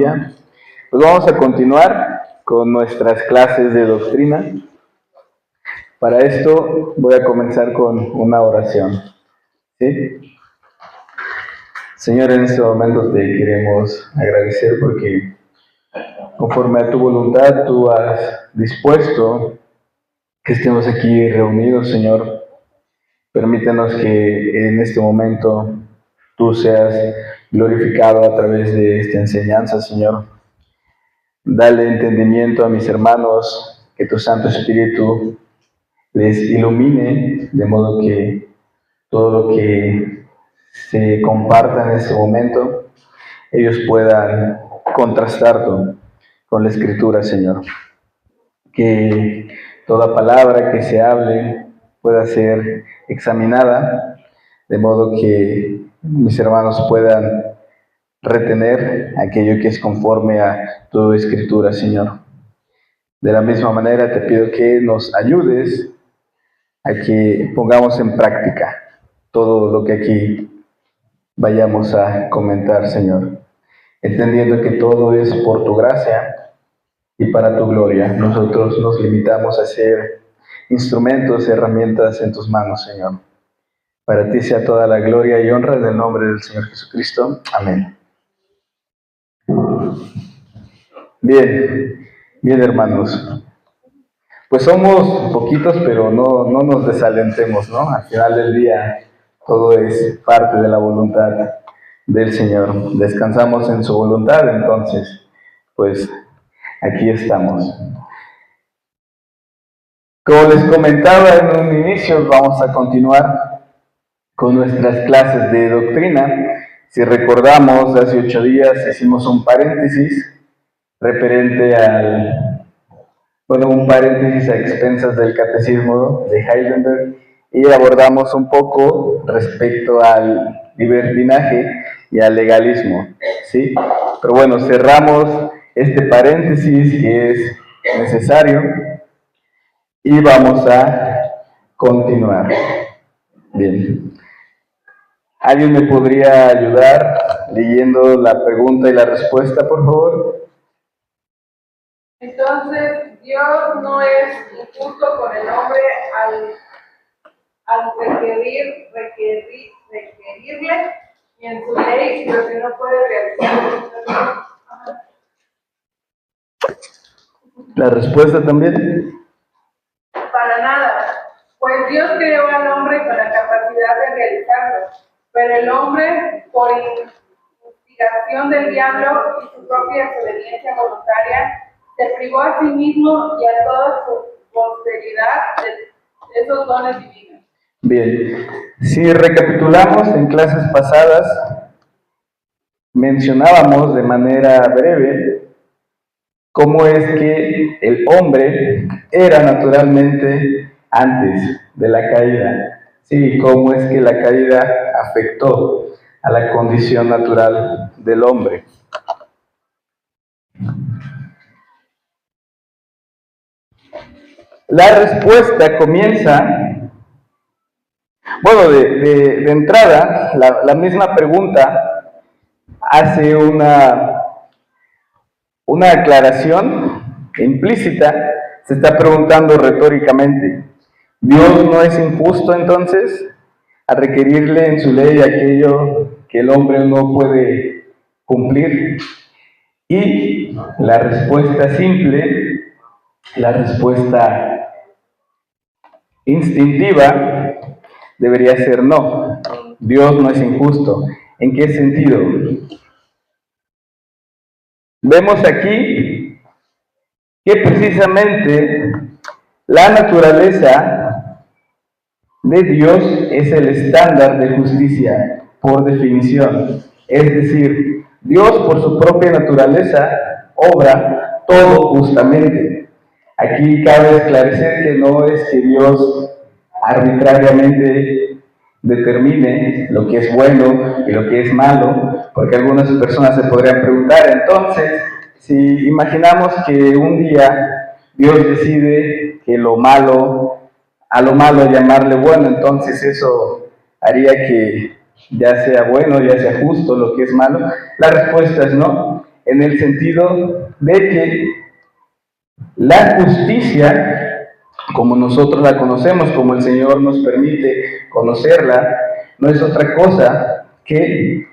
Pues vamos a continuar con nuestras clases de doctrina. Para esto voy a comenzar con una oración. ¿Sí? Señor, en este momento te queremos agradecer porque conforme a tu voluntad tú has dispuesto que estemos aquí reunidos, Señor. Permítenos que en este momento tú seas glorificado a través de esta enseñanza, Señor. Dale entendimiento a mis hermanos, que tu Santo Espíritu les ilumine, de modo que todo lo que se comparta en este momento, ellos puedan contrastarlo con la Escritura, Señor. Que toda palabra que se hable pueda ser examinada, de modo que mis hermanos puedan retener aquello que es conforme a tu Escritura, Señor. De la misma manera te pido que nos ayudes a que pongamos en práctica todo lo que aquí vayamos a comentar, Señor, entendiendo que todo es por tu gracia y para tu gloria. Nosotros nos limitamos a ser instrumentos, herramientas en tus manos, Señor. Para ti sea toda la gloria y honra en el nombre del Señor Jesucristo. Amén. Bien, hermanos. Pues somos poquitos, pero no nos desalentemos, ¿no? Al final del día, todo es parte de la voluntad del Señor. Descansamos en su voluntad, entonces, pues, aquí estamos. Como les comentaba en un inicio, vamos a continuar con nuestras clases de doctrina. Si recordamos, hace 8 días hicimos un paréntesis referente un paréntesis a expensas del Catecismo de Heidelberg, y abordamos un poco respecto al libertinaje y al legalismo, ¿sí? Pero bueno, cerramos este paréntesis que es necesario y vamos a continuar. Bien. ¿Alguien me podría ayudar leyendo la pregunta y la respuesta, por favor? Entonces, Dios no es injusto con el hombre al requerirle y en su ley lo que no puede realizar. ¿La respuesta también? Para nada, pues Dios creó al hombre con la capacidad de realizarlo, pero el hombre, por instigación del diablo y su propia desobediencia voluntaria, se privó a sí mismo y a toda su posteridad de esos dones divinos. Bien, si recapitulamos en clases pasadas, mencionábamos de manera breve cómo es que el hombre era naturalmente antes de la caída. Sí, cómo es que la caída afectó a la condición natural del hombre. La respuesta comienza, de entrada, la misma pregunta hace una aclaración implícita. Se está preguntando retóricamente, ¿Dios no es injusto entonces a requerirle en su ley aquello que el hombre no puede cumplir? Y la respuesta simple, la respuesta instintiva, debería ser no. Dios no es injusto. ¿En qué sentido? Vemos aquí que precisamente la naturaleza de Dios es el estándar de justicia por definición. Es decir, Dios por su propia naturaleza obra todo justamente. Aquí cabe esclarecer que no es que Dios arbitrariamente determine lo que es bueno y lo que es malo, porque algunas personas se podrían preguntar, entonces, si imaginamos que un día Dios decide que a lo malo llamarle bueno, entonces eso haría que ya sea bueno, ya sea justo lo que es malo. La respuesta es no. en el sentido de que la justicia, como nosotros la conocemos, como el Señor nos permite conocerla, no es otra cosa que,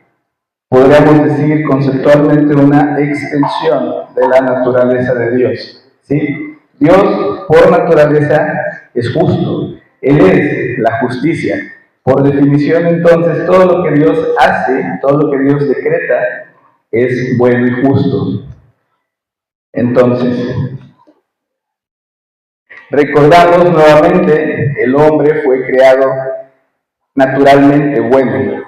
podríamos decir conceptualmente, una extensión de la naturaleza de Dios, ¿sí? Dios, por naturaleza, es justo. Él es la justicia. Por definición, entonces, todo lo que Dios hace, todo lo que Dios decreta, es bueno y justo. Entonces, recordamos nuevamente, el hombre fue creado naturalmente bueno.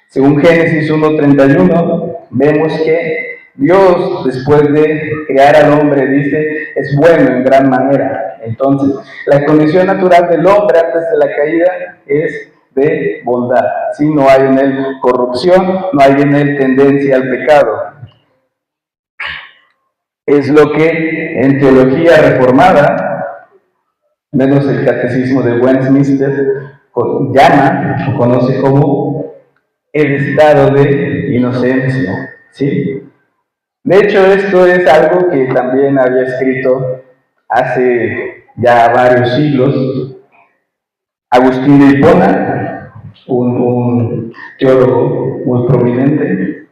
Según Génesis 1:31, vemos que Dios, después de crear al hombre, dice, es bueno en gran manera. Entonces, la condición natural del hombre antes de la caída es de bondad. ¿Sí? No hay en él corrupción, no hay en él tendencia al pecado. Es lo que en teología reformada, menos el catecismo de Westminster, llama o conoce como el estado de inocencia, ¿sí? De hecho, esto es algo que también había escrito hace ya varios siglos Agustín de Hipona, un teólogo muy prominente.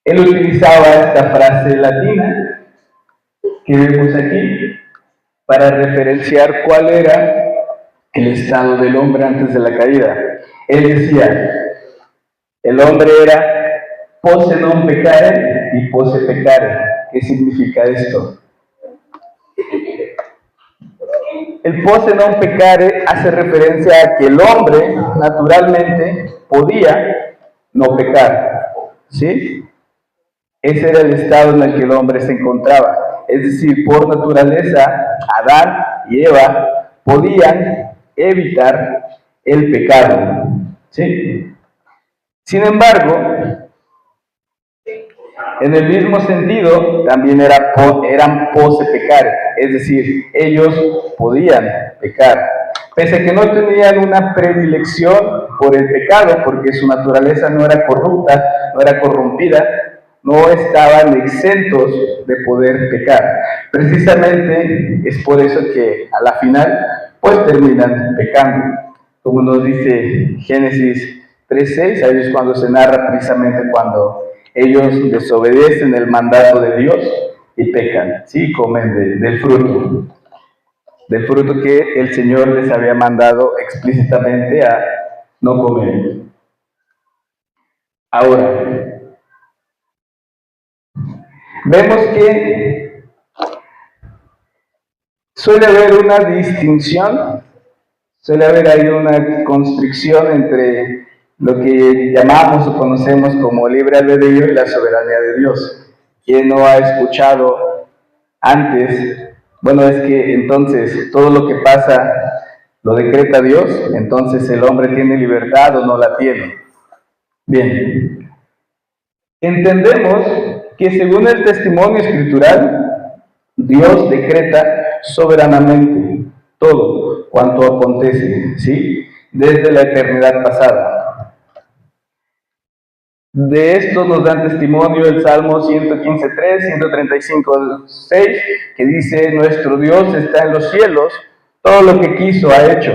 Él utilizaba esta frase latina que vemos aquí para referenciar cuál era el estado del hombre antes de la caída. Él decía, el hombre era posse non peccare y posse peccare. ¿Qué significa esto? El posse non peccare hace referencia a que el hombre naturalmente podía no pecar, ¿sí? Ese era el estado en el que el hombre se encontraba. Es decir, por naturaleza, Adán y Eva podían evitar el pecado, ¿sí? Sin embargo, en el mismo sentido, también eran posse peccare, es decir, ellos podían pecar, pese a que no tenían una predilección por el pecado, porque su naturaleza no era corrupta, no era corrompida, no estaban exentos de poder pecar. Precisamente es por eso que a la final, pues terminan pecando. Como nos dice Génesis 3:6, ahí es cuando se narra precisamente cuando ellos desobedecen el mandato de Dios y pecan, ¿sí? Comen del fruto que el Señor les había mandado explícitamente a no comer. Ahora, vemos que suele haber una distinción, suele haber ahí una constricción entre lo que llamamos o conocemos como libre albedrío y la soberanía de Dios. ¿Quién no ha escuchado antes? Bueno, es que entonces todo lo que pasa lo decreta Dios, entonces el hombre tiene libertad o no la tiene. Bien, entendemos que según el testimonio escritural, Dios decreta soberanamente todo cuanto acontece, ¿sí? Desde la eternidad pasada. De esto nos dan testimonio el Salmo 115:3, 135:6, que dice, nuestro Dios está en los cielos, todo lo que quiso ha hecho.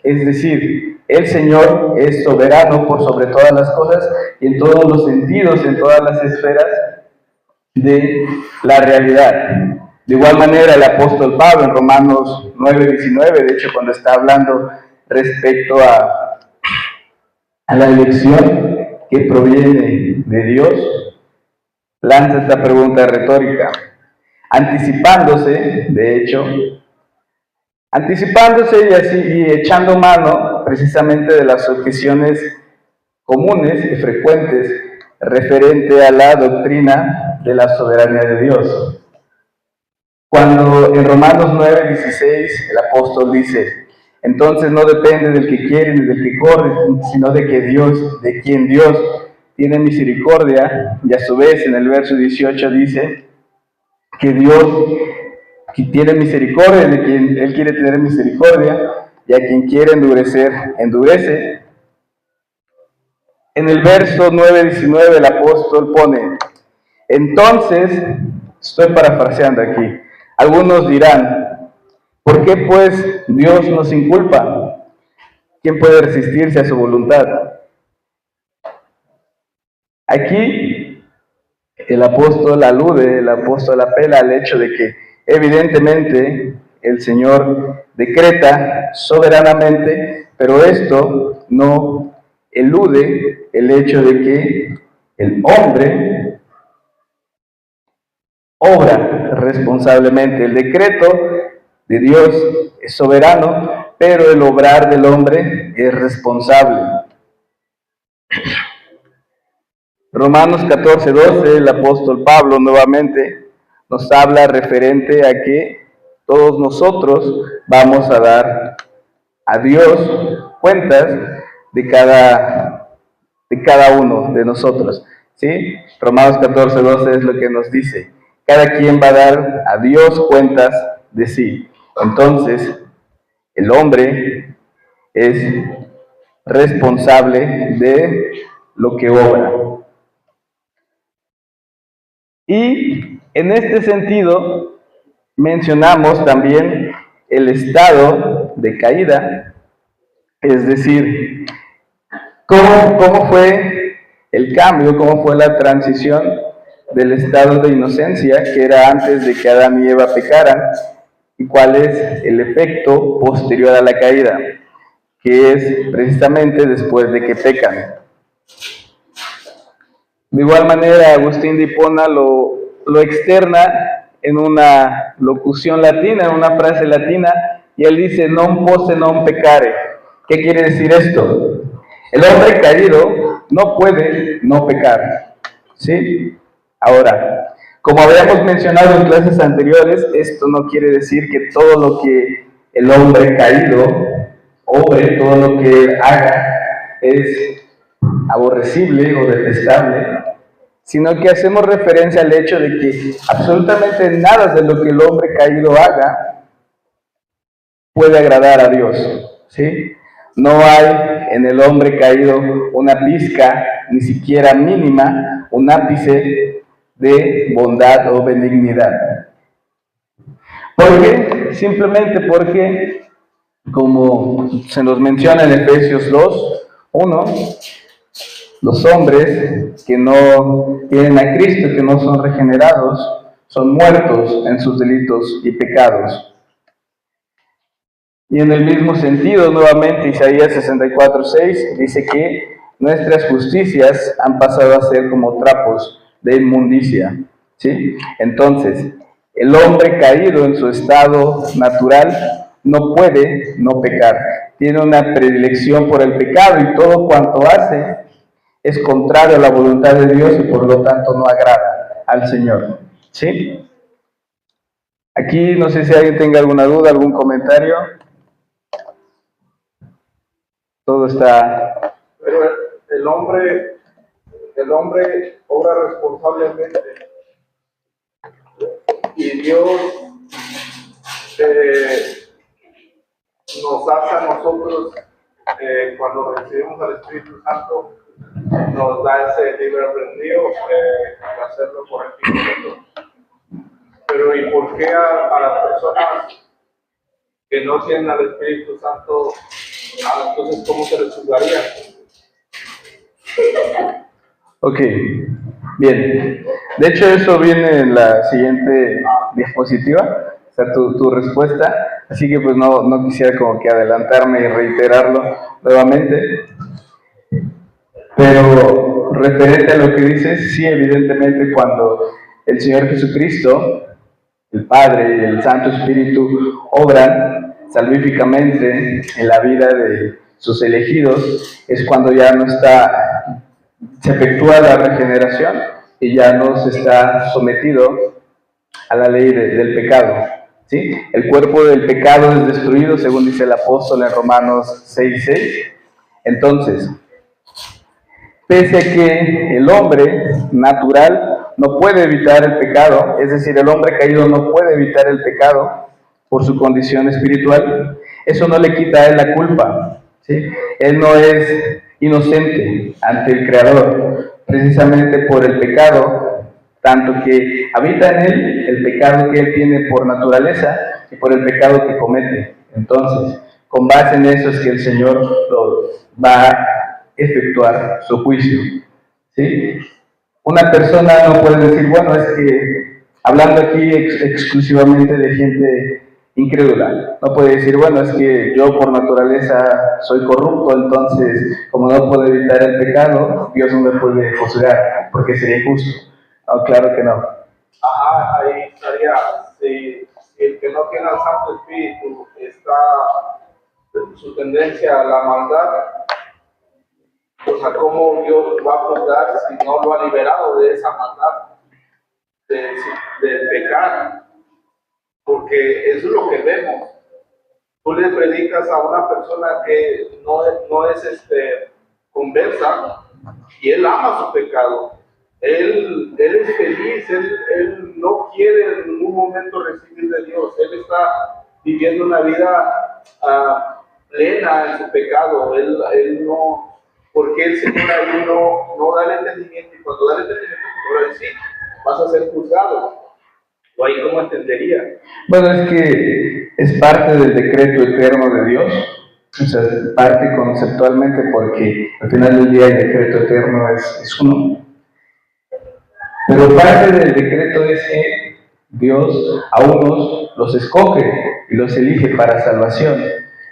Es decir, el Señor es soberano por sobre todas las cosas y en todos los sentidos, en todas las esferas de la realidad. De igual manera, el apóstol Pablo en Romanos 9:19, de hecho, cuando está hablando respecto a la elección que proviene de Dios, lanza esta pregunta retórica, anticipándose y así y echando mano precisamente de las objeciones comunes y frecuentes referente a la doctrina de la soberanía de Dios. Cuando en Romanos 9:16 el apóstol dice, entonces no depende del que quiere ni del que corre, sino de quien Dios tiene misericordia. Y a su vez en el verso 18 dice que Dios tiene misericordia de quien Él quiere tener misericordia y a quien quiere endurecer, endurece. En el verso 9:19 el apóstol pone, Entonces, estoy parafraseando aquí, algunos dirán, ¿por qué pues Dios nos inculpa? ¿Quién puede resistirse a su voluntad? Aquí el apóstol alude, el apóstol apela al hecho de que evidentemente el Señor decreta soberanamente, pero esto no elude el hecho de que el hombre obra responsablemente. El decreto de Dios es soberano, pero el obrar del hombre es responsable. Romanos 14:12, el apóstol Pablo nuevamente nos habla referente a que todos nosotros vamos a dar a Dios cuentas de cada uno de nosotros. ¿Sí? Romanos 14:12 es lo que nos dice. Cada quien va a dar a Dios cuentas de sí. Entonces, el hombre es responsable de lo que obra. Y en este sentido, mencionamos también el estado de caída, es decir, cómo fue el cambio, cómo fue la transición del estado de inocencia que era antes de que Adán y Eva pecaran, y cuál es el efecto posterior a la caída, que es precisamente después de que pecan. De igual manera, Agustín de Hipona lo externa en una locución latina, en una frase latina, y él dice, non posse non peccare. ¿Qué quiere decir esto? El hombre caído no puede no pecar, ¿sí? Ahora, como habíamos mencionado en clases anteriores, esto no quiere decir que todo lo que el hombre caído obre, todo lo que haga, es aborrecible o detestable, sino que hacemos referencia al hecho de que absolutamente nada de lo que el hombre caído haga puede agradar a Dios, ¿sí? No hay en el hombre caído una pizca, ni siquiera mínima, un ápice de bondad o benignidad. ¿Por qué? Simplemente porque, como se nos menciona en Efesios 2:1, los hombres que no tienen a Cristo, que no son regenerados, son muertos en sus delitos y pecados. Y en el mismo sentido, nuevamente, Isaías 64:6 dice que nuestras justicias han pasado a ser como trapos de inmundicia, ¿sí? Entonces, el hombre caído en su estado natural no puede no pecar. Tiene una predilección por el pecado y todo cuanto hace es contrario a la voluntad de Dios y por lo tanto no agrada al Señor, ¿sí? Aquí no sé si alguien tenga alguna duda, algún comentario. Todo está... Pero el hombre obra responsablemente y Dios nos hace a nosotros, cuando recibimos al Espíritu Santo, nos da ese libre albedrío de hacerlo por el Espíritu. Pero ¿y por qué a las personas que no tienen al Espíritu Santo, entonces cómo se les juzgaría? Ok, bien. De hecho, eso viene en la siguiente diapositiva, o sea, tu respuesta. Así que pues no quisiera como que adelantarme y reiterarlo nuevamente. Pero referente a lo que dices, sí, evidentemente cuando el Señor Jesucristo, el Padre y el Santo Espíritu obran salvíficamente en la vida de sus elegidos, es cuando ya no se efectúa la regeneración y ya no se está sometido a la ley del pecado, ¿sí? El cuerpo del pecado es destruido, según dice el apóstol en Romanos 6:6. Entonces, pese a que el hombre natural no puede evitar el pecado, es decir, el hombre caído no puede evitar el pecado por su condición espiritual, eso no le quita a él la culpa, ¿sí? Él no es inocente ante el Creador. Precisamente por el pecado tanto que habita en él el pecado que él tiene por naturaleza y por el pecado que comete. Entonces, con base en eso es que el Señor va a efectuar su juicio. ¿Sí? Una persona no puede decir, bueno, es que, hablando aquí exclusivamente de gente incrédula, no puede decir, bueno, es que yo por naturaleza soy corrupto, entonces, como no puedo evitar el pecado, Dios no me puede juzgar, porque sería injusto. No, claro que no. Ajá, ahí estaría, si el que no tiene al Santo Espíritu está su tendencia a la maldad, pues a cómo Dios va a juzgar si no lo ha liberado de esa maldad, de pecar, porque eso es lo que vemos. Tú le predicas a una persona que no es conversa y él ama su pecado. Él es feliz, él no quiere en ningún momento recibir de Dios. Él está viviendo una vida plena en su pecado. Él no, porque el Señor ahí no da el entendimiento, y cuando da el entendimiento, pues ahora sí, vas a ser juzgado. ¿O ahí cómo entendería? Bueno, es que es parte del decreto eterno de Dios, o sea, parte conceptualmente, porque al final del día el decreto eterno es uno. Pero parte del decreto es que Dios a unos los escoge y los elige para salvación.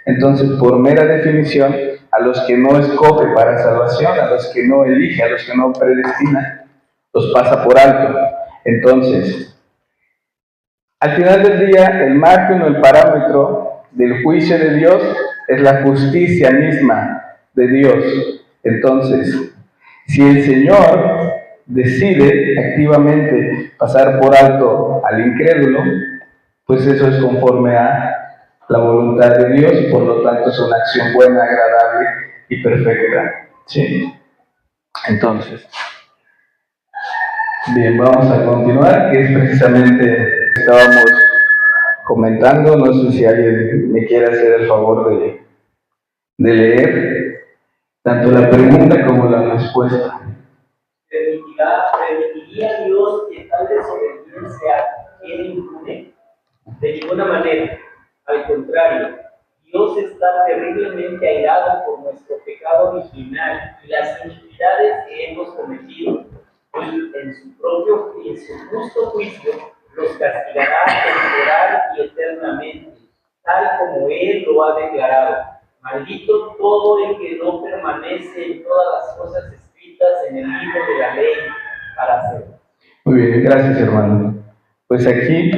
Entonces, por mera definición, a los que no escoge para salvación, a los que no elige, a los que no predestina, los pasa por alto. Entonces, al final del día, el margen o el parámetro del juicio de Dios es la justicia misma de Dios. Entonces, si el Señor decide activamente pasar por alto al incrédulo, pues eso es conforme a la voluntad de Dios y por lo tanto es una acción buena, agradable y perfecta. ¿Sí? Entonces, bien, vamos a continuar, que es precisamente estábamos comentando. No sé si alguien me quiere hacer el favor de leer tanto la pregunta como la respuesta. ¿Permitiría Dios que tal desobediencia quede impune? De ninguna manera. Al contrario, Dios está terriblemente airado por nuestro pecado original y las iniquidades que hemos cometido, y en su justo juicio los castigará temporal y eternamente, tal como Él lo ha declarado. Maldito todo el que no permanece en todas las cosas escritas en el libro de la ley para hacerlo. Muy bien, gracias hermano. Pues aquí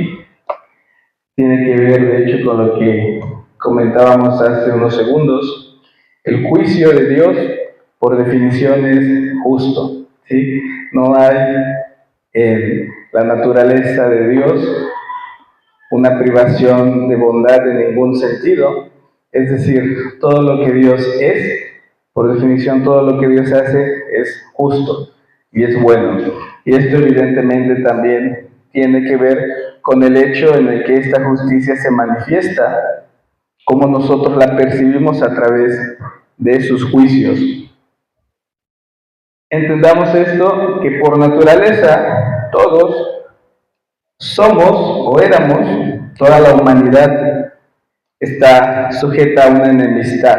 tiene que ver de hecho con lo que comentábamos hace unos segundos. El juicio de Dios por definición es justo, ¿sí? No hay en la naturaleza de Dios una privación de bondad en ningún sentido. Es decir, todo lo que Dios es, por definición, todo lo que Dios hace es justo y es bueno. Y esto evidentemente también tiene que ver con el hecho en el que esta justicia se manifiesta, como nosotros la percibimos a través de sus juicios. Entendamos esto, que por naturaleza todos somos o éramos, toda la humanidad está sujeta a una enemistad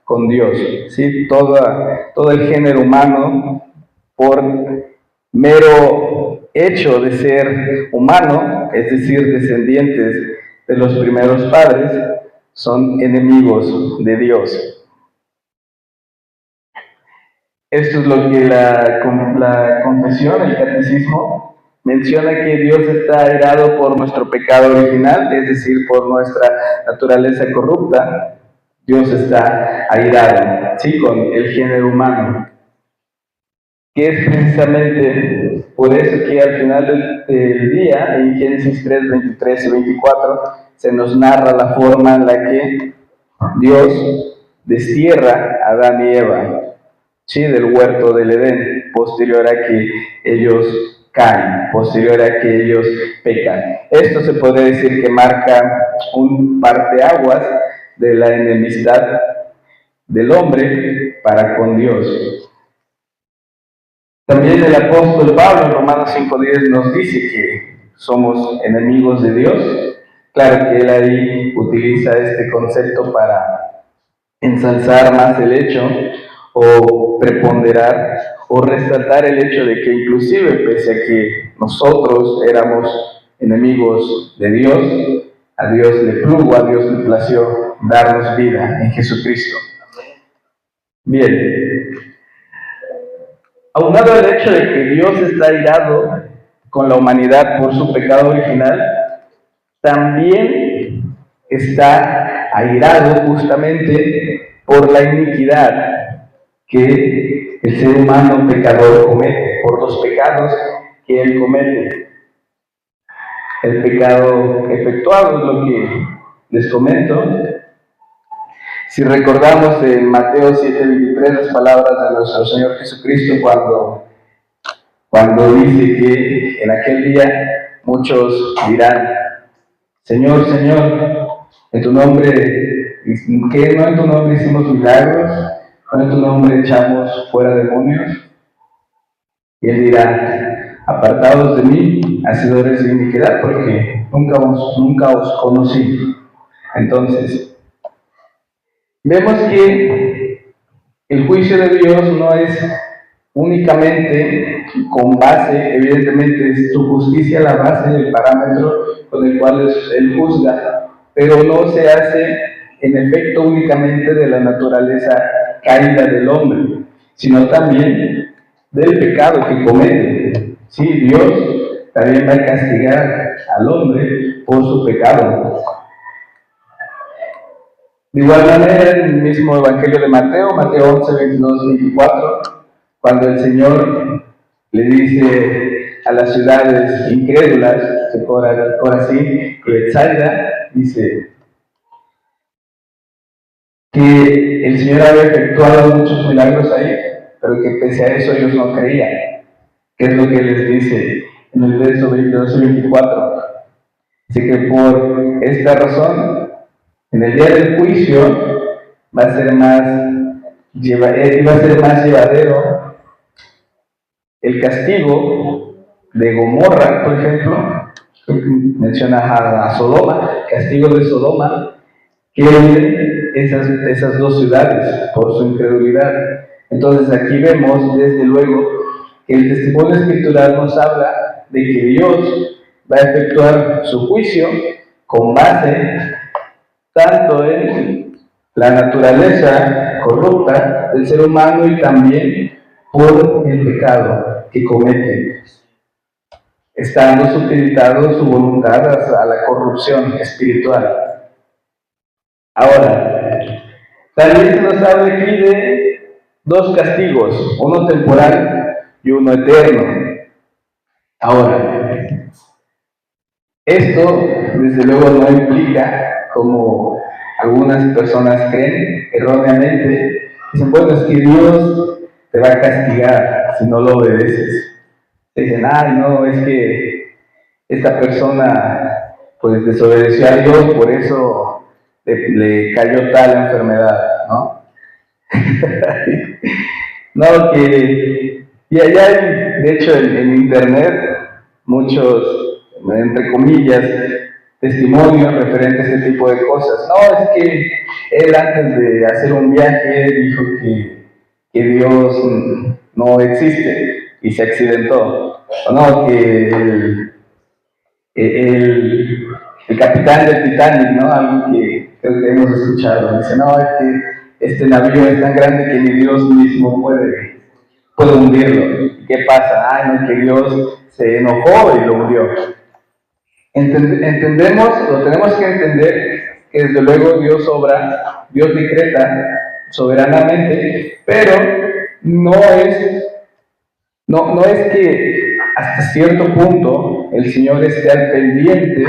con Dios, ¿sí? Todo el género humano, por mero hecho de ser humano, es decir, descendientes de los primeros padres, son enemigos de Dios. Esto es lo que la confesión, el catecismo, menciona, que Dios está airado por nuestro pecado original, es decir, por nuestra naturaleza corrupta. Dios está airado, ¿sí?, con el género humano. Que es precisamente por eso que al final del día, en Génesis 3, 23 y 24, se nos narra la forma en la que Dios destierra a Adán y Eva, ¿sí?, del huerto del Edén, posterior a que ellos caen, posterior a que ellos pecan. Esto se puede decir que marca un parteaguas de la enemistad del hombre para con Dios. También el apóstol Pablo en Romanos 5:10 nos dice que somos enemigos de Dios. Claro que él ahí utiliza este concepto para ensalzar más el hecho o preponderar o resaltar el hecho de que inclusive pese a que nosotros éramos enemigos de Dios, a Dios le plugo, a Dios le plació darnos vida en Jesucristo. Bien, aunado al hecho de que Dios está airado con la humanidad por su pecado original, también está airado justamente por la iniquidad que el ser humano pecador comete, por los pecados que él comete. El pecado efectuado es lo que les comento. Si recordamos en Mateo 7:23 las palabras de nuestro Señor Jesucristo cuando dice que en aquel día muchos dirán: Señor, Señor, en tu nombre, ¿qué no en tu nombre hicimos milagros? ¿No en tu nombre echamos fuera demonios? Y él dirá: apartados de mí, hacedores de iniquidad, porque nunca os conocí. Entonces, vemos que el juicio de Dios no es únicamente con base, evidentemente es su justicia la base, el parámetro con el cual él juzga, pero no se hace en efecto únicamente de la naturaleza caída del hombre, sino también del pecado que comete. Sí, Dios también va a castigar al hombre por su pecado. De igual manera, en el mismo Evangelio de Mateo 11, 22, 24, cuando el Señor le dice a las ciudades incrédulas, Corazín y Betsaida, dice que el Señor había efectuado muchos milagros ahí, pero que pese a eso ellos no creían. ¿Qué es lo que les dice en el verso 22 y 24? Dice que por esta razón, en el día del juicio va a ser más llevadero el castigo de Gomorra, por ejemplo, menciona a Sodoma, castigo de Sodoma, que esas dos ciudades por su incredulidad. Entonces aquí vemos desde luego que el testimonio escritural nos habla de que Dios va a efectuar su juicio con base tanto en la naturaleza corrupta del ser humano y también por el pecado que comete, estando supeditado su voluntad a la corrupción espiritual. Ahora, también se nos habla aquí de dos castigos, uno temporal y uno eterno. Ahora, esto desde luego no implica, como algunas personas creen erróneamente, dicen: bueno, es que Dios te va a castigar si no lo obedeces. Dicen: ay, no, es que esta persona pues desobedeció a Dios, por eso le cayó tal enfermedad, ¿no? No, que y allá hay, de hecho, en internet muchos, entre comillas, testimonios referentes a este tipo de cosas. No, es que él antes de hacer un viaje dijo que Dios no existe y se accidentó. O no, que el capitán del Titanic, ¿no? Algo que creo que hemos escuchado. Dice: no, es que este navío es tan grande que ni Dios mismo puede hundirlo. ¿Qué pasa? Ah, no, que Dios se enojó y lo hundió. Entendemos, o tenemos que entender que desde luego Dios obra, Dios decreta soberanamente, pero no es que hasta cierto punto el Señor esté al pendiente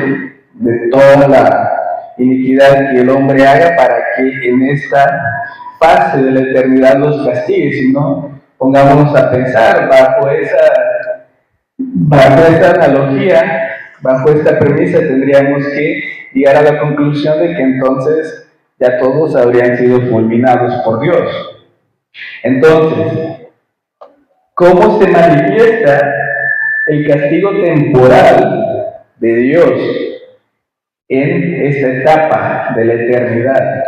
de toda la iniquidad que el hombre haga para que en esta fase de la eternidad los castigue, sino pongámonos a pensar bajo esa analogía. Bajo esta premisa tendríamos que llegar a la conclusión de que entonces ya todos habrían sido fulminados por Dios. Entonces, ¿Cómo se manifiesta el castigo temporal de Dios en esta etapa de la eternidad?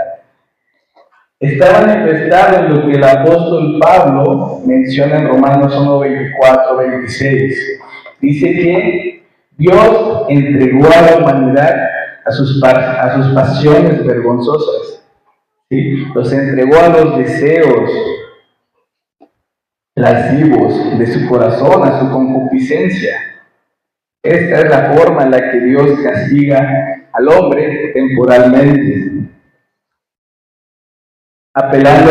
Está manifestado en lo que el apóstol Pablo menciona en Romanos 1, 24, 26. Dice que Dios entregó a la humanidad a sus pasiones vergonzosas. ¿Sí? Los entregó a los deseos lascivos de su corazón, a su concupiscencia. Esta es la forma en la que Dios castiga al hombre temporalmente, apelando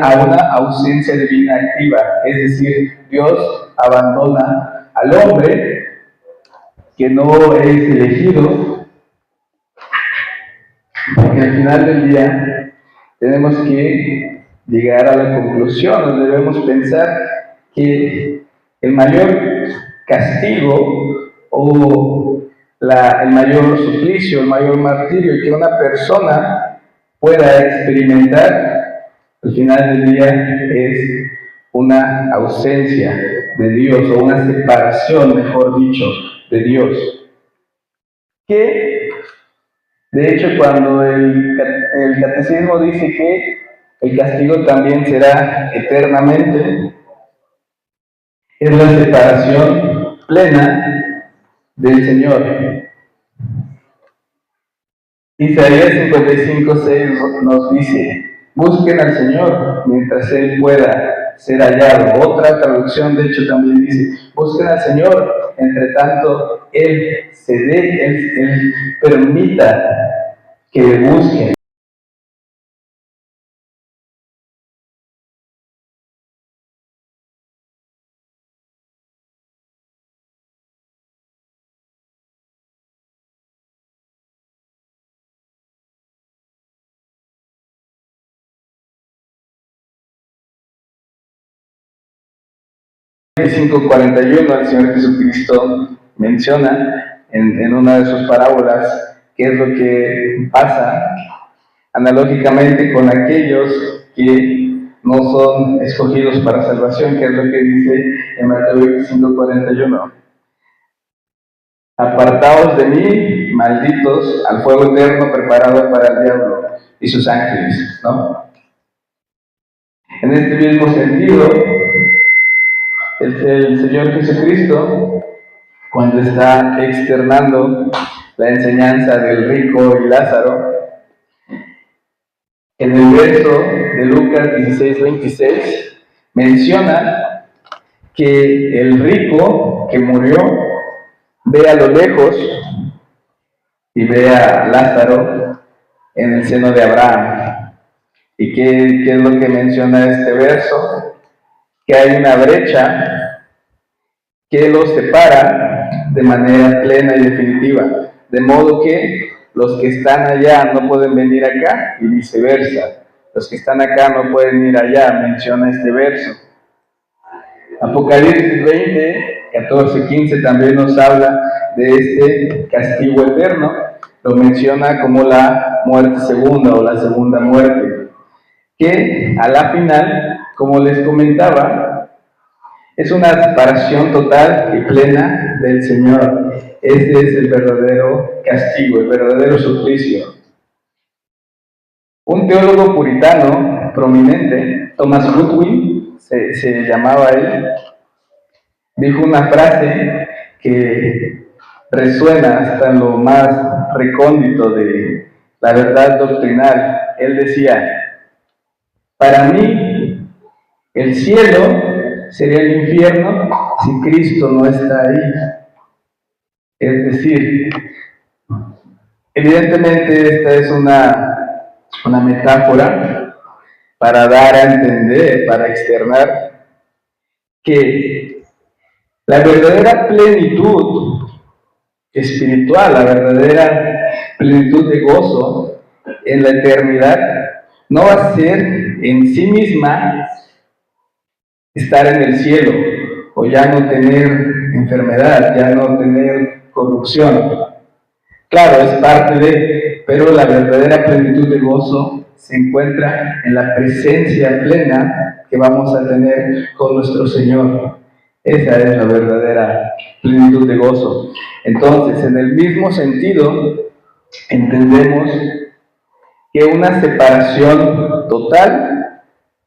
a una ausencia divina activa, es decir, Dios abandona al hombre que no es elegido, porque al final del día tenemos que llegar a la conclusión, donde debemos pensar que el mayor castigo o el mayor suplicio, el mayor martirio que una persona pueda experimentar al final del día es una ausencia de Dios o una separación, mejor dicho, de Dios. Que, de hecho, cuando el catecismo dice que el castigo también será eternamente, es la separación plena del Señor. Isaías 55:6 nos dice: busquen al Señor mientras Él pueda ser hallado. Otra traducción, de hecho, también dice: busquen al Señor, entre tanto Él Él permita que le busquen. En 5:41 el Señor Jesucristo menciona en una de sus parábolas qué es lo que pasa analógicamente con aquellos que no son escogidos para salvación, que es lo que dice en Mateo 25:41. Apartaos de mí, malditos, al fuego eterno preparado para el diablo y sus ángeles, ¿no? En este mismo sentido, el Señor Jesucristo, cuando está externando la enseñanza del rico y Lázaro, en el verso de Lucas 16:26, menciona que el rico que murió ve a lo lejos y ve a Lázaro en el seno de Abraham. ¿Y qué es lo que menciona este verso? Que hay una brecha que los separa de manera plena y definitiva, de modo que los que están allá no pueden venir acá y viceversa. Los que están acá no pueden ir allá, menciona este verso. Apocalipsis 20, 14, 15 también nos habla de este castigo eterno. Lo menciona como la muerte segunda o la segunda muerte, que a la final, como les comentaba, es una separación total y plena del Señor. Este es el verdadero castigo, el verdadero suplicio. Un teólogo puritano prominente, Thomas Goodwin, se llamaba él, dijo una frase que resuena hasta lo más recóndito de la verdad doctrinal. Él decía: para mí, el cielo sería el infierno si Cristo no está ahí. Es decir, evidentemente esta es una metáfora para dar a entender, para externar que la verdadera plenitud espiritual, la verdadera plenitud de gozo en la eternidad no va a ser en sí misma estar en el cielo o ya no tener enfermedad, ya no tener corrupción. Claro, es parte de, pero la verdadera plenitud de gozo se encuentra en la presencia plena que vamos a tener con nuestro Señor. Esa es la verdadera plenitud de gozo. Entonces, en el mismo sentido, entendemos que una separación total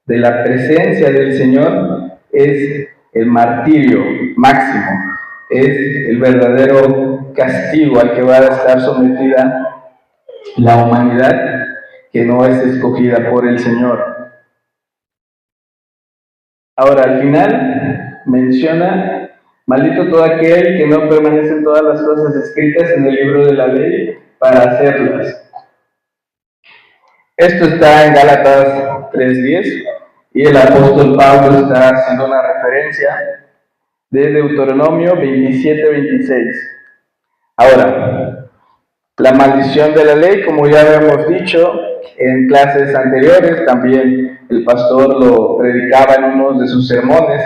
de la presencia del Señor es el martirio máximo, es el verdadero castigo al que va a estar sometida la humanidad que no es escogida por el Señor. Ahora, al final menciona: maldito todo aquel que no permanece en todas las cosas escritas en el libro de la ley para hacerlas. Esto está en Gálatas 3:10 y el apóstol Pablo está haciendo una referencia de Deuteronomio 27:26. Ahora, la maldición de la ley, como ya habíamos dicho en clases anteriores, también el pastor lo predicaba en uno de sus sermones,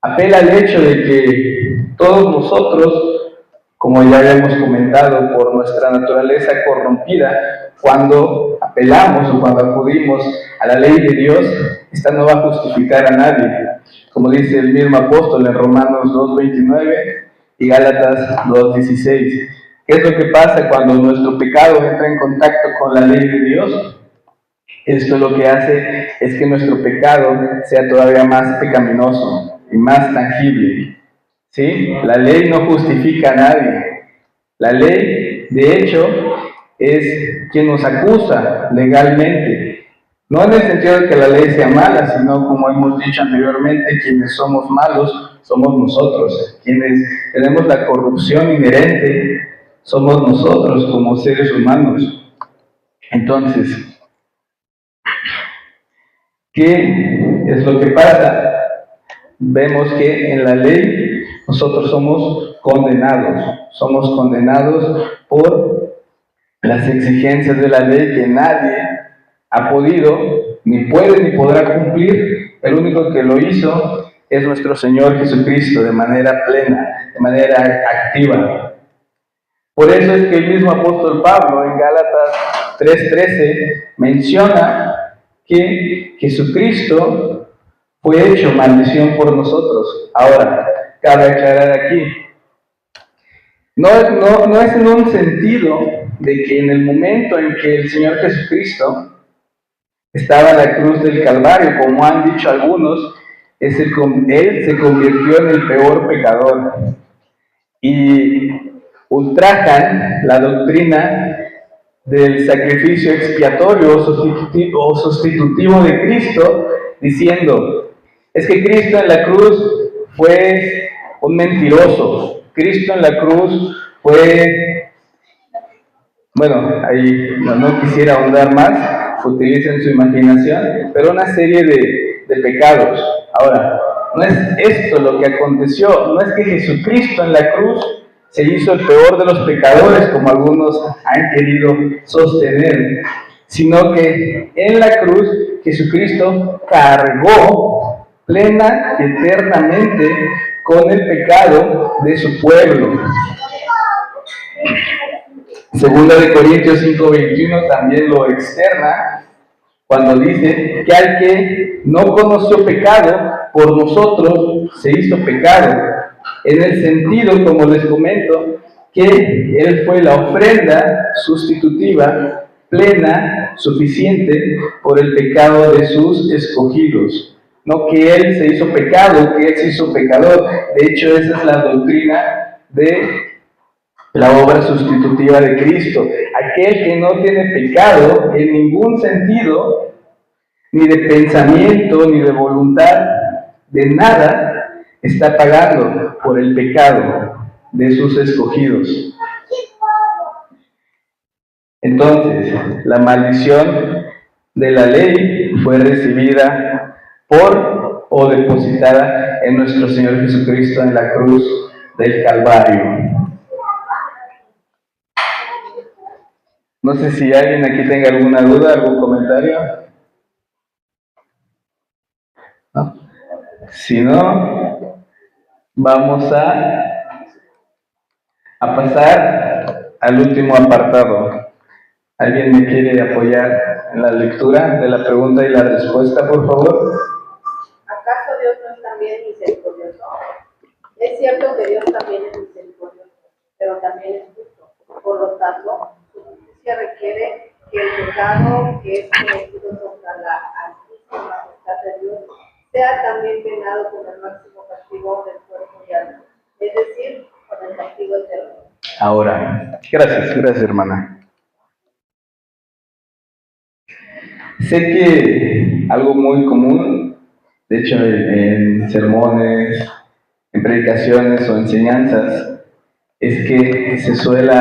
apela al hecho de que todos nosotros, como ya habíamos comentado, por nuestra naturaleza corrompida, cuando apelamos o cuando acudimos a la ley de Dios, esta no va a justificar a nadie, como dice el mismo apóstol en Romanos 2:29 y Gálatas 2:16. ¿Qué es lo que pasa cuando nuestro pecado entra en contacto con la ley de Dios? Esto lo que hace es que nuestro pecado sea todavía más pecaminoso y más tangible. ¿Sí? La ley no justifica a nadie. La ley, de hecho, es quien nos acusa legalmente. No en el sentido de que la ley sea mala, sino, como hemos dicho anteriormente, quienes somos malos somos nosotros. Quienes tenemos la corrupción inherente somos nosotros como seres humanos. Entonces, ¿qué es lo que pasa? Vemos que en la ley nosotros somos condenados por las exigencias de la ley que nadie ha podido, ni puede, ni podrá cumplir. El único que lo hizo es nuestro Señor Jesucristo de manera plena, de manera activa. Por eso es que el mismo apóstol Pablo en Gálatas 3:13 menciona que Jesucristo fue hecho maldición por nosotros. Ahora, cabe aclarar aquí, no es en un sentido de que en el momento en que el Señor Jesucristo estaba en la cruz del Calvario, como han dicho algunos, Él se convirtió en el peor pecador. Y ultrajan la doctrina del sacrificio expiatorio o sustitutivo de Cristo, diciendo: es que Cristo en la cruz fue un mentiroso, Cristo en la cruz fue, bueno, ahí no quisiera ahondar más, utilicen su imaginación, pero una serie de pecados. Ahora, no es esto lo que aconteció, no es que Jesucristo en la cruz se hizo el peor de los pecadores, como algunos han querido sostener, sino que en la cruz Jesucristo cargó plena y eternamente con el pecado de su pueblo. Segunda de Corintios 5:21 también lo externa cuando dice que al que no conoció pecado, por nosotros se hizo pecado, en el sentido, como les comento, que Él fue la ofrenda sustitutiva, plena, suficiente, por el pecado de sus escogidos. No que Él se hizo pecado, que Él se hizo pecador. De hecho, esa es la doctrina de la obra sustitutiva de Cristo. Aquel que no tiene pecado en ningún sentido, ni de pensamiento, ni de voluntad, de nada, está pagando por el pecado de sus escogidos. Entonces, la maldición de la ley fue recibida por o depositada en nuestro Señor Jesucristo en la cruz del Calvario. No sé si alguien aquí tenga alguna duda, algún comentario. ¿No? Si no, vamos a pasar al último apartado. ¿Alguien me quiere apoyar en la lectura de la pregunta y la respuesta, por favor. ¿Acaso Dios no es también misericordioso? Es cierto que Dios también es misericordioso, pero también es justo. Por lo tanto, su justicia requiere que el pecado que es cometido contra la altísima majestad de Dios sea también penado con el máximo castigo del cuerpo y alma, es decir, con el castigo eterno. Ahora, gracias hermana. Sé que algo muy común, de hecho en sermones, en predicaciones o enseñanzas, es que se suele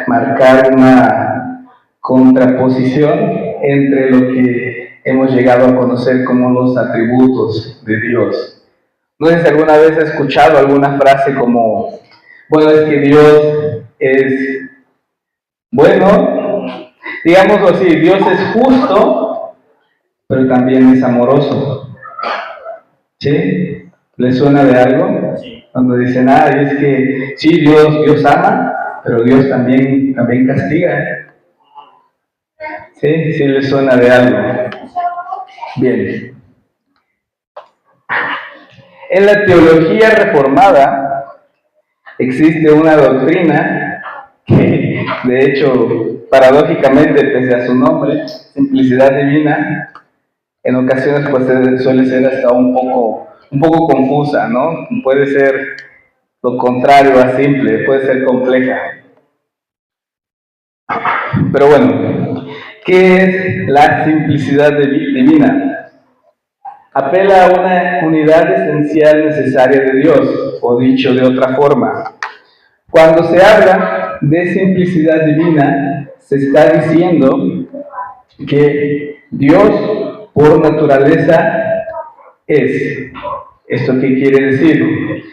marcar una contraposición entre lo que hemos llegado a conocer como los atributos de Dios. No sé si alguna vez has escuchado alguna frase como, bueno, es que Dios es bueno, digámoslo así, Dios es justo, pero también es amoroso. ¿Sí? ¿Le suena de algo? Sí. Cuando dicen, es que sí, Dios ama, pero Dios también castiga. ¿Sí? Sí le suena de algo. Bien. En la teología reformada existe una doctrina que, de hecho, paradójicamente, pese a su nombre, simplicidad divina, en ocasiones pues suele ser hasta un poco confusa, ¿no? Puede ser lo contrario a simple, puede ser compleja. Pero bueno, ¿qué es la simplicidad divina? Apela a una unidad esencial necesaria de Dios, o dicho de otra forma. Cuando se habla de simplicidad divina, se está diciendo que Dios, por naturaleza, es. ¿Esto qué quiere decir?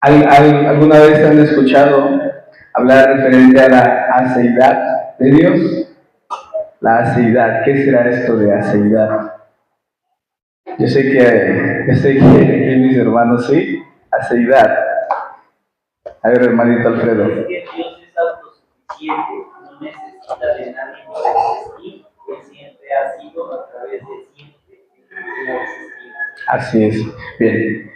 ¿Alguna vez han escuchado hablar referente a la aceidad de Dios? La aceidad, ¿qué será esto de aceidad? Yo sé que aquí mis hermanos sí, aceidad. A ver, hermanito Alfredo. Es que Dios es autosuficiente, no necesita de nadie para existir, Él siempre ha sido a través de siempre como existir. Así es. Bien.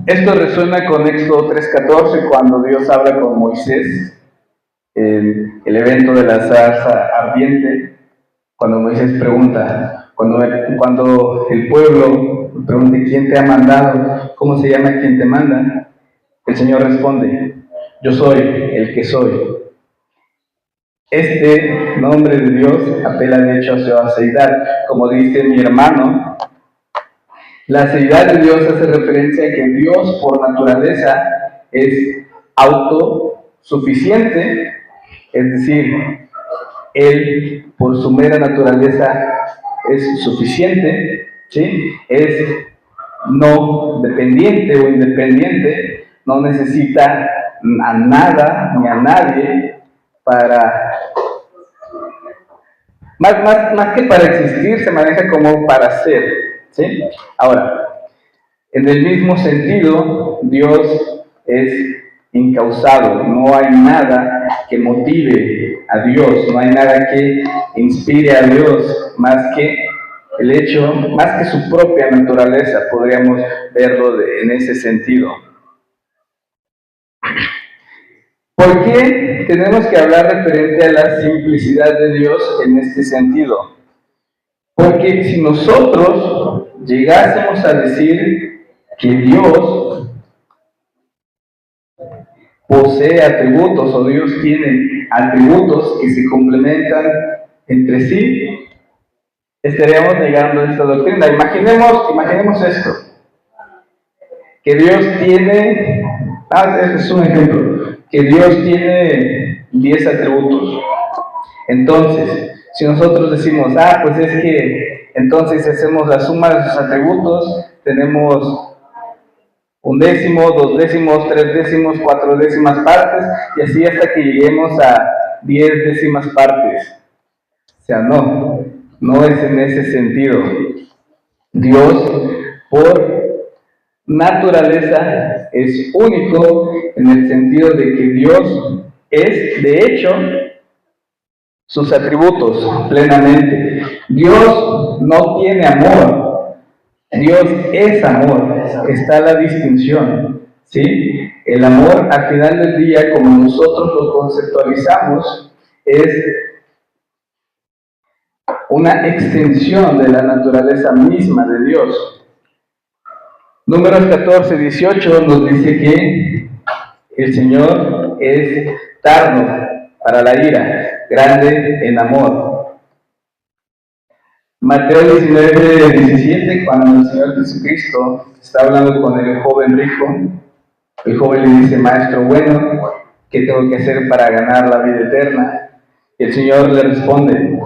Esto resuena con Éxodo 3:14, cuando Dios habla con Moisés, el evento de la zarza ardiente, cuando Moisés pregunta, cuando el pueblo pregunta ¿quién te ha mandado? ¿Cómo se llama quien te manda? El Señor responde, yo soy el que soy. Este nombre de Dios apela de hecho a su aceidad, como dice mi hermano. La aceidad de Dios hace referencia a que Dios por naturaleza es autosuficiente, es decir, Él por su mera naturaleza es suficiente, ¿sí? Es no dependiente o independiente, no necesita a nada ni a nadie para, más que para existir, se maneja como para ser, ¿sí? Ahora, en el mismo sentido, Dios es incausado, no hay nada que motive a Dios, no hay nada que inspire a Dios más que el hecho, más que su propia naturaleza, podríamos verlo en ese sentido. ¿Por qué tenemos que hablar referente a la simplicidad de Dios en este sentido? Porque si nosotros llegásemos a decir que Dios posee atributos o Dios tiene atributos que se complementan entre sí, estaríamos negando esta doctrina. Imaginemos esto, que Dios tiene, este es un ejemplo, que Dios tiene 10 atributos. Entonces, si nosotros decimos, pues es que, entonces si hacemos la suma de sus atributos, tenemos 1/10, 2/10, 3/10, 4/10 partes, y así hasta que lleguemos a 10/10 partes. O sea, no es en ese sentido. Dios, por naturaleza, es único en el sentido de que Dios es, de hecho, sus atributos plenamente. Dios no tiene amor, Dios es amor, está la distinción, ¿sí? El amor, al final del día, como nosotros lo conceptualizamos, es una extensión de la naturaleza misma de Dios. Números 14, 18 nos dice que el Señor es tardo para la ira, grande en amor. Mateo 19, 17, cuando el Señor Jesucristo está hablando con el joven rico, el joven le dice: Maestro bueno, ¿qué tengo que hacer para ganar la vida eterna? Y el Señor le responde: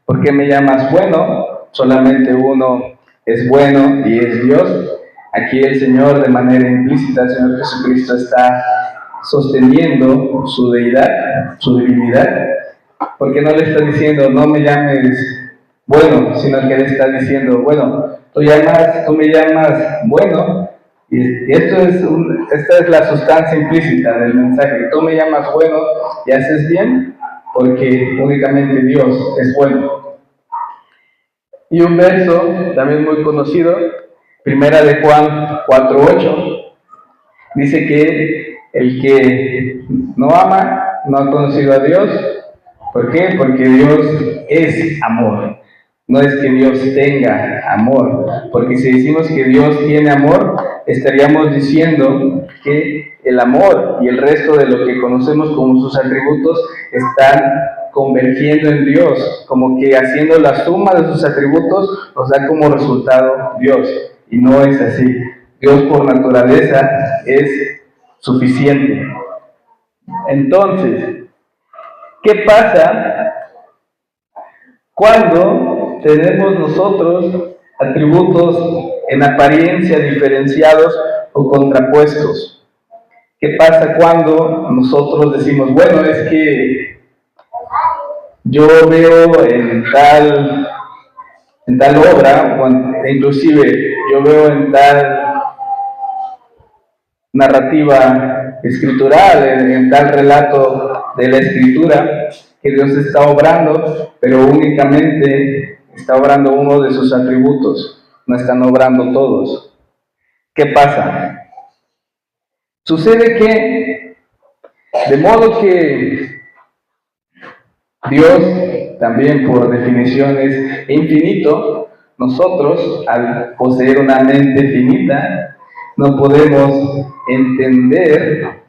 ¿por qué me llamas bueno? Solamente uno es bueno y es Dios. Aquí el Señor, de manera implícita, el Señor Jesucristo está sosteniendo su deidad, su divinidad, porque no le está diciendo no me llames bueno, sino que le está diciendo, bueno, tú me llamas bueno, y esta es la sustancia implícita del mensaje: tú me llamas bueno y haces bien, porque únicamente Dios es bueno. Y un verso también muy conocido, Primera de Juan 4:8, dice que el que no ama no ha conocido a Dios. ¿Por qué? Porque Dios es amor. No es que Dios tenga amor, porque si decimos que Dios tiene amor, estaríamos diciendo que el amor y el resto de lo que conocemos como sus atributos están convergiendo en Dios, como que haciendo la suma de sus atributos nos da como resultado Dios, y no es así. Dios por naturaleza es suficiente. Entonces, ¿qué pasa cuando tenemos nosotros atributos en apariencia diferenciados o contrapuestos? ¿Qué pasa cuando nosotros decimos, bueno, es que yo veo en tal obra, o inclusive yo veo en tal narrativa escritural, en tal relato de la escritura, que Dios está obrando, pero únicamente está obrando uno de sus atributos, no están obrando todos? ¿Qué pasa? Sucede que, de modo que Dios también por definición es infinito, nosotros, al poseer una mente finita, no podemos entender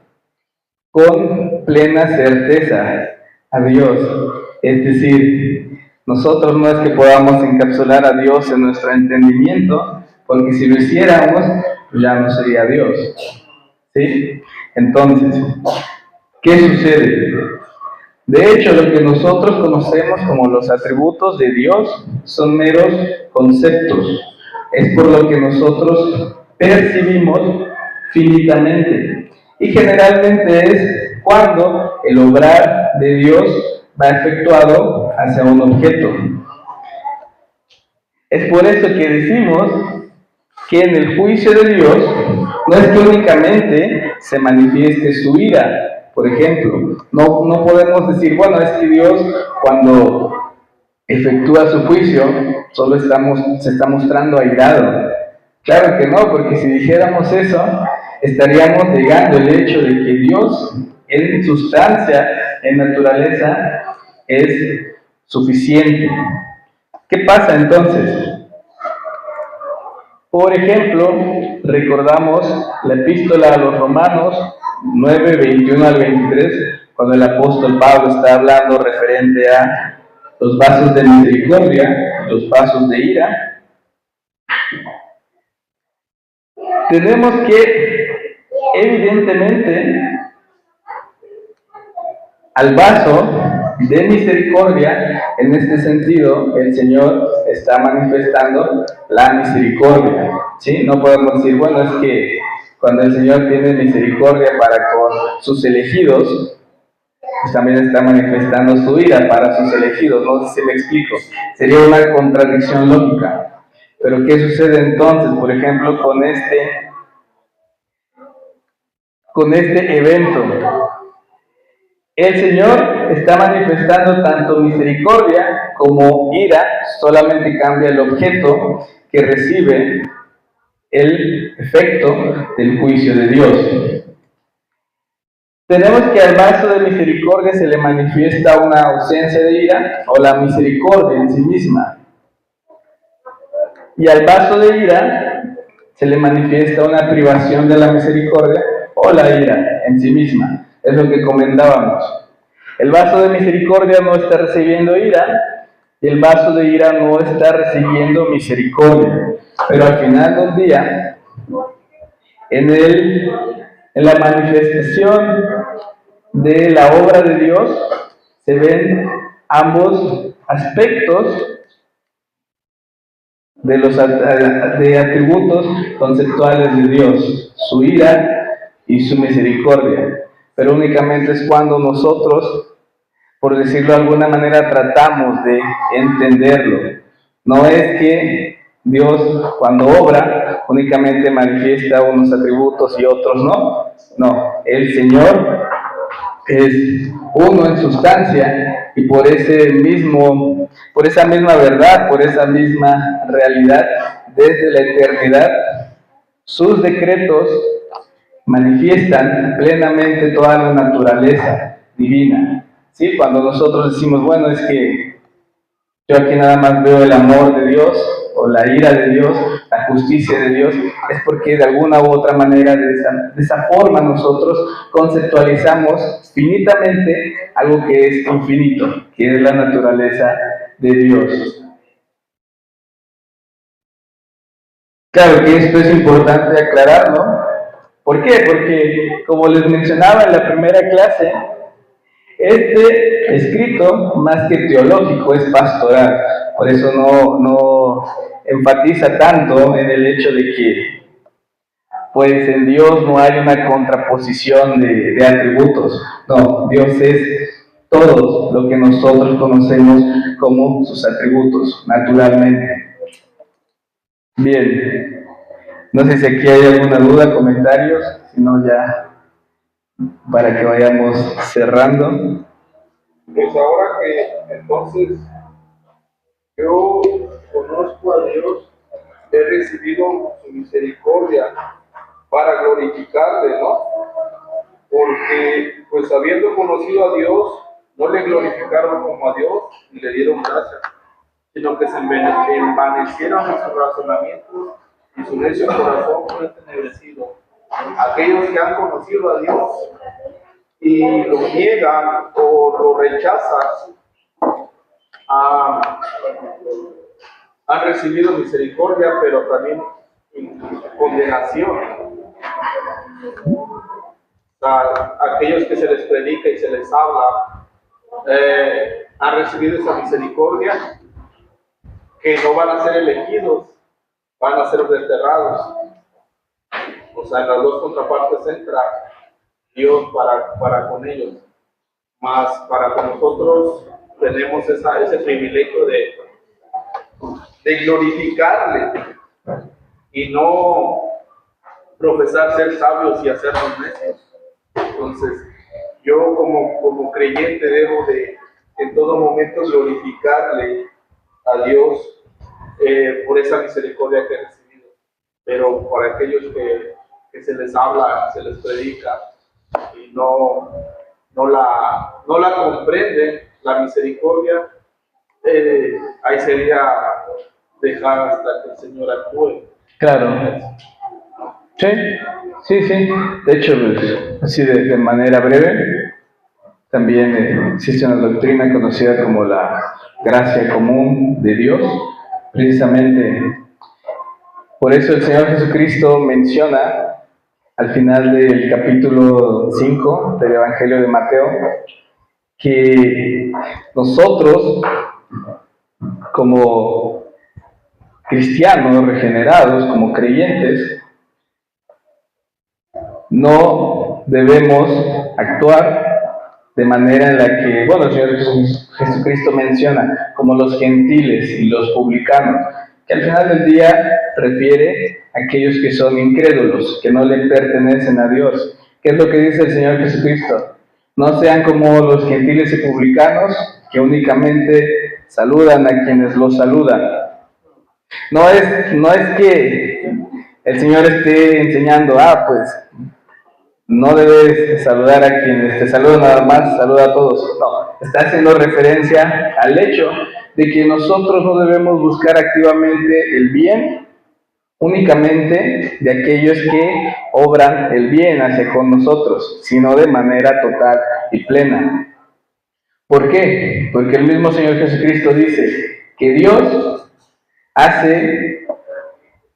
con plena certeza a Dios. Es decir, nosotros no es que podamos encapsular a Dios en nuestro entendimiento, porque si lo hiciéramos, ya no sería Dios. ¿Sí? Entonces, ¿qué sucede? De hecho, lo que nosotros conocemos como los atributos de Dios son meros conceptos. Es por lo que nosotros percibimos finitamente. Y generalmente es cuando el obrar de Dios va efectuado hacia un objeto. Es por eso que decimos que en el juicio de Dios no es que únicamente se manifieste su ira. Por ejemplo, no podemos decir, bueno, es que Dios cuando efectúa su juicio solo se está mostrando airado. Claro que no, porque si dijéramos eso, estaríamos negando el hecho de que Dios, en sustancia, en naturaleza, es suficiente. ¿Qué pasa entonces? Por ejemplo, recordamos la epístola a los Romanos 9, 21 al 23, cuando el apóstol Pablo está hablando referente a los vasos de misericordia, los vasos de ira. Tenemos que, evidentemente, al vaso de misericordia, en este sentido, el Señor está manifestando la misericordia, ¿sí? No podemos decir, bueno, es que cuando el Señor tiene misericordia para con sus elegidos, pues también está manifestando su ira para sus elegidos. No sé si me explico. Sería una contradicción lógica. Pero ¿qué sucede entonces, por ejemplo, con este evento? El Señor está manifestando tanto misericordia como ira, solamente cambia el objeto que recibe el efecto del juicio de Dios. Tenemos que al vaso de misericordia se le manifiesta una ausencia de ira o la misericordia en sí misma. Y al vaso de ira se le manifiesta una privación de la misericordia o la ira en sí misma. Es lo que comentábamos. El vaso de misericordia no está recibiendo ira y el vaso de ira no está recibiendo misericordia. Pero al final del día, en la manifestación de la obra de Dios, se ven ambos aspectos de atributos conceptuales de Dios, su ira y su misericordia. Pero únicamente es cuando nosotros, por decirlo de alguna manera, tratamos de entenderlo. No es que Dios, cuando obra, únicamente manifiesta unos atributos y otros no. No, el Señor es uno en sustancia y por esa misma verdad, por esa misma realidad, desde la eternidad, sus decretos manifiestan plenamente toda la naturaleza divina. ¿Sí? Cuando nosotros decimos, bueno, es que yo aquí nada más veo el amor de Dios, o la ira de Dios, la justicia de Dios, es porque de alguna u otra manera, de esa forma nosotros conceptualizamos finitamente algo que es infinito, que es la naturaleza de Dios. Claro que esto es importante aclararlo. ¿Por qué? Porque, como les mencionaba en la primera clase, este escrito, más que teológico, es pastoral. Por eso no enfatiza tanto en el hecho de que, pues, en Dios no hay una contraposición de atributos. No, Dios es todo lo que nosotros conocemos como sus atributos, naturalmente. Bien, no sé si aquí hay alguna duda, comentarios, si no ya para que vayamos cerrando. Pues ahora que entonces yo conozco a Dios, he recibido su misericordia para glorificarle, ¿no? Porque pues habiendo conocido a Dios, no le glorificaron como a Dios ni le dieron gracias, sino que se envanecieron en sus razonamientos y su necio corazón fue entenebrecido. Aquellos que han conocido a Dios y lo niegan o lo rechazan, han recibido misericordia, pero también condenación. Aquellos que se les predica y se les habla, han recibido esa misericordia, que no van a ser elegidos, van a ser desterrados. O sea, en las dos contrapartes entra Dios para con ellos. Mas para con nosotros tenemos ese privilegio de glorificarle y no profesar ser sabios y hacernos necios. Entonces, yo como creyente debo de en todo momento glorificarle a Dios por esa misericordia que he recibido. Pero para aquellos que se les habla, se les predica y no la comprenden, la misericordia, ahí sería dejar hasta que el Señor actúe. Claro. Sí. De hecho, pues, así de manera breve, también existe una doctrina conocida como la gracia común de Dios. Precisamente por eso el Señor Jesucristo menciona al final del capítulo 5 del Evangelio de Mateo que nosotros, como cristianos regenerados, como creyentes, no debemos actuar de manera en la que, bueno, el Señor Jesucristo menciona como los gentiles y los publicanos, que al final del día refiere a aquellos que son incrédulos, que no le pertenecen a Dios. ¿Qué es lo que dice el Señor Jesucristo? No sean como los gentiles y publicanos que únicamente saludan a quienes los saludan. No es que el Señor esté enseñando, pues no debes saludar a quienes te saludan nada más, saluda a todos. No, está haciendo referencia al hecho de que nosotros no debemos buscar activamente el bien únicamente de aquellos que obran el bien hacia con nosotros, sino de manera total y plena. ¿Por qué? Porque el mismo Señor Jesucristo dice que Dios hace,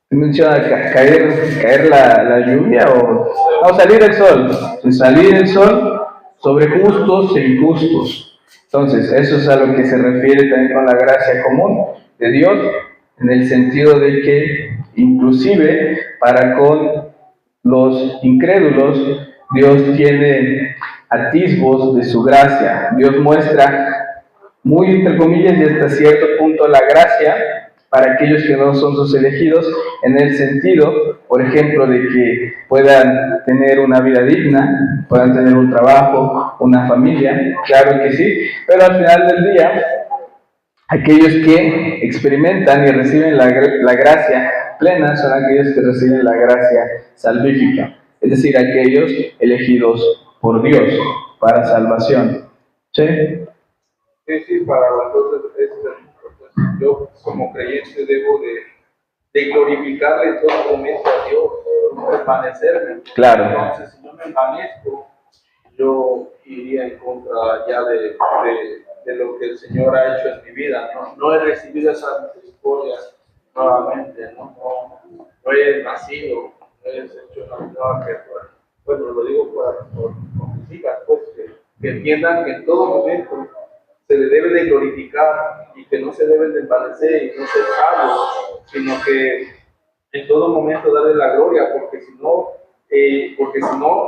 menciona caer la lluvia o salir el sol sobre justos e injustos. Entonces, eso es a lo que se refiere también con la gracia común de Dios, en el sentido de que inclusive para con los incrédulos Dios tiene atisbos de su gracia. Dios muestra muy entre comillas y hasta cierto punto la gracia para aquellos que no son sus elegidos, en el sentido, por ejemplo, de que puedan tener una vida digna, puedan tener un trabajo, una familia, claro que sí, pero al final del día, aquellos que experimentan y reciben la gracia plena son aquellos que reciben la gracia salvífica, es decir, aquellos elegidos por Dios para salvación. ¿Sí? Sí, para entonces yo como creyente debo de glorificarle en todo momento a Dios, permanecerme. Claro. Entonces, si yo me envanezco, yo iría en contra ya de lo que el Señor ha hecho en mi vida. No he recibido esas misericordias nuevamente, no he nacido, no he hecho una nueva criatura. Bueno, lo digo por mis hijas, pues, que entiendan que en todo momento se le debe de glorificar y que no se deben de envanecer y no ser sabios, sino que en todo momento darle la gloria, porque si no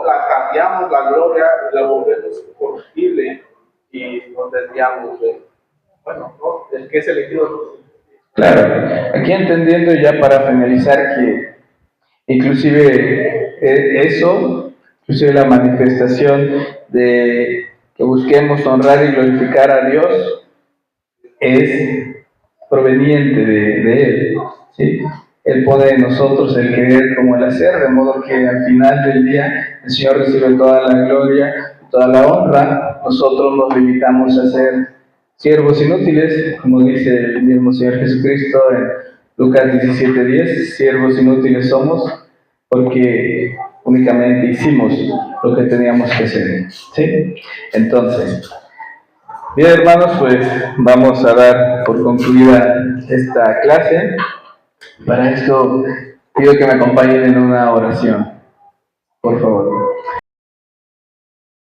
la cambiamos la gloria, la volvemos corruptible y nos desviamos de, el que es elegido no. Claro, aquí entendiendo ya para finalizar que inclusive inclusive la manifestación de que busquemos honrar y glorificar a Dios es proveniente de Él, ¿sí? Él pone en nosotros el querer como el hacer, de modo que al final del día el Señor recibe toda la gloria, toda la honra. Nosotros nos limitamos a ser siervos inútiles, como dice el mismo Señor Jesucristo en Lucas 17:10, siervos inútiles somos porque únicamente hicimos lo que teníamos que hacer, ¿sí? Entonces, bien, hermanos, pues vamos a dar por concluida esta clase. Para esto pido que me acompañen en una oración, por favor.